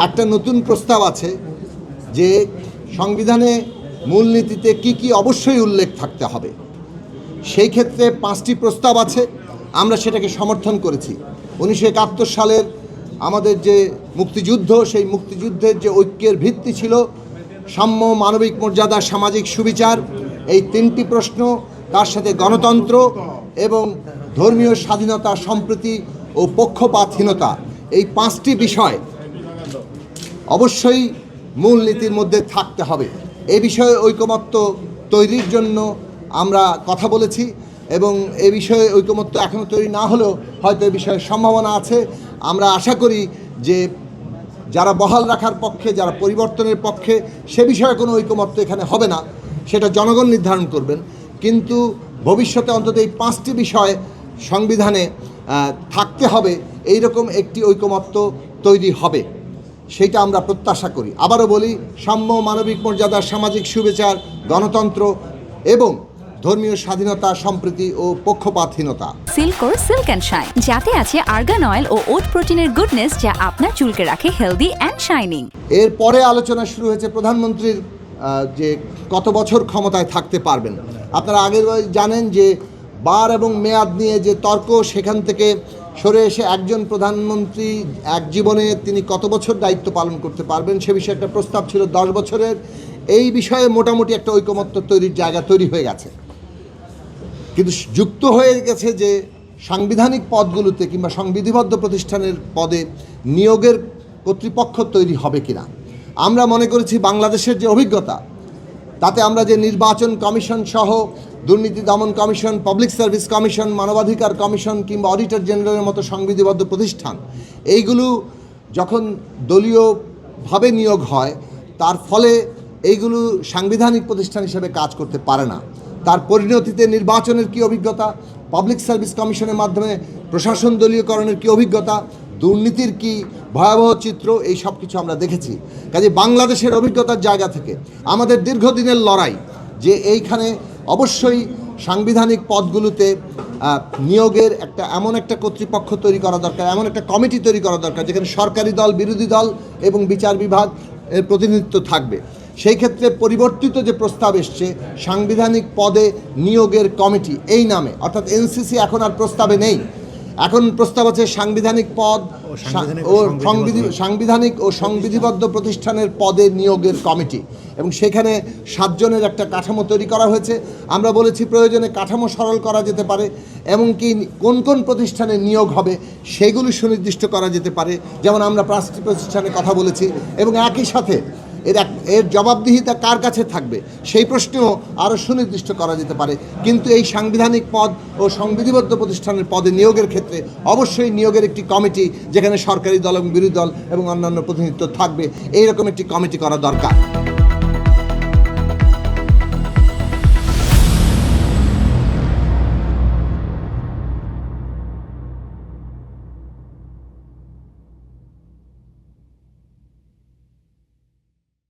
একটা নতুন প্রস্তাব আছে যে সংবিধানে মূলনীতিতে কি অবশ্যই উল্লেখ থাকতে হবে। সেই ক্ষেত্রে 5টি প্রস্তাব আছে, আমরা সেটাকে সমর্থন করেছি। 1971 সালের আমাদের যে মুক্তিযুদ্ধ, সেই মুক্তিযুদ্ধের যে ঐক্যের ভিত্তি ছিল সাম্য, মানবিক মর্যাদা, সামাজিক সুবিচার, এই 3টি প্রশ্ন, তার সাথে গণতন্ত্র এবং ধর্মীয় স্বাধীনতা, সম্প্রীতি ও পক্ষপাতহীনতা, এই 5টি বিষয় অবশ্যই মূলনীতির মধ্যে থাকতে হবে। এই বিষয়ে ঐকমত্য তৈরির জন্য আমরা কথা বলেছি এবং এই বিষয়ে ঐকমত্য এখনও তৈরি না হলেও হয়তো এই বিষয়ে সম্ভাবনা আছে। আমরা আশা করি যে যারা বহাল রাখার পক্ষে, যারা পরিবর্তনের পক্ষে, সে বিষয়ে কোনো ঐকমত্য এখানে হবে না, সেটা জনগণ নির্ধারণ করবেন। কিন্তু ভবিষ্যতে অন্তত এই 5টি বিষয় সংবিধানে থাকতে হবে, এই রকম একটি ঐকমত্য তৈরি হবে, সেইটা আমরা প্রত্যাশা করি। আবারও বলি, সাম্য, মানবিক মর্যাদা, সামাজিক সুবিচার, গণতন্ত্র এবং ধর্মীয় স্বাধীনতা, সম্প্রীতি ও পক্ষপাতহীনতা। সিল্কোর সিল্ক অ্যান্ড শাইন, যাতে আছে আর্গান অয়েল ও ওট প্রোটিনের গুডনেস, যা আপনার চুলকে রাখে হেলদি অ্যান্ড শাইনিং। এরপরে আলোচনা শুরু হয়েছে প্রধানমন্ত্রীর যে কত বছর ক্ষমতায় থাকতে পারবেন। আপনারা আগের জানেন যে বার এবং মেয়াদ নিয়ে যে তর্ক, সেখান থেকে সরে এসে একজন প্রধানমন্ত্রী এক জীবনে তিনি কত বছর দায়িত্ব পালন করতে পারবেন, সে বিষয়ে একটা প্রস্তাব ছিল 10 বছরের। এই বিষয়ে মোটামুটি একটা ঐকমত্য তৈরির জায়গা তৈরি হয়ে গেছে, কিন্তু যুক্ত হয়ে গেছে যে সাংবিধানিক পদগুলোতে কিংবা সংবিধিবদ্ধ প্রতিষ্ঠানের পদে নিয়োগের কর্তৃপক্ষ তৈরি হবে কিনা। আমরা মনে করেছি বাংলাদেশের যে অভিজ্ঞতা, তাতে আমরা যে নির্বাচন কমিশন সহ দুর্নীতি দমন কমিশন, পাবলিক সার্ভিস কমিশন, মানবাধিকার কমিশন কিংবা অডিটর জেনারেলের মতো সংবিধিবদ্ধ প্রতিষ্ঠান, এইগুলো যখন দলীয়ভাবে নিয়োগ হয়, তার ফলে এইগুলো সাংবিধানিক প্রতিষ্ঠান হিসেবে কাজ করতে পারে না। তার পরিণতিতে নির্বাচনের কী অভিজ্ঞতা, পাবলিক সার্ভিস কমিশনের মাধ্যমে প্রশাসন দলীয়করণের কী অভিজ্ঞতা, দুর্নীতির কি ভয়াবহ চিত্র, এই সব কিছু আমরা দেখেছি। কাজে বাংলাদেশের অভিজ্ঞতার জায়গা থেকে আমাদের দীর্ঘদিনের লড়াই যে এইখানে অবশ্যই সাংবিধানিক পদগুলোতে নিয়োগের এমন একটা কর্তৃপক্ষ তৈরি করা দরকার, এমন একটা কমিটি তৈরি করা দরকার যেখানে সরকারি দল, বিরোধী দল এবং বিচার বিভাগ এর প্রতিনিধিত্ব থাকবে। সেই ক্ষেত্রে পরিবর্তিত যে প্রস্তাব এসছে, সাংবিধানিক পদে নিয়োগের কমিটি এই নামে, অর্থাৎ এনসিসি এখন আর প্রস্তাবে নেই। এখন প্রস্তাব আছে সাংবিধানিক পদ ও সাংবিধানিক ও সংবিধিবদ্ধ প্রতিষ্ঠানের পদে নিয়োগের কমিটি, এবং সেখানে 7 জনের একটা কাঠামো তৈরি করা হয়েছে। আমরা বলেছি প্রয়োজনে কাঠামো সরল করা যেতে পারে, এমনকি কোন কোন প্রতিষ্ঠানে নিয়োগ হবে সেগুলো সুনির্দিষ্ট করা যেতে পারে, যেমন আমরা 5টি প্রতিষ্ঠানের কথা বলেছি। এবং একই সাথে এর জবাবদিহিতা কার কাছে থাকবে সেই প্রশ্নেও আরও সুনির্দিষ্ট করা যেতে পারে। কিন্তু এই সাংবিধানিক পদ ও সংবিধিবদ্ধ প্রতিষ্ঠানের পদে নিয়োগের ক্ষেত্রে অবশ্যই নিয়োগের একটি কমিটি, যেখানে সরকারি দল এবং বিরোধী দল এবং অন্যান্য প্রতিনিধিত্ব থাকবে, এইরকম একটি কমিটি করা দরকার।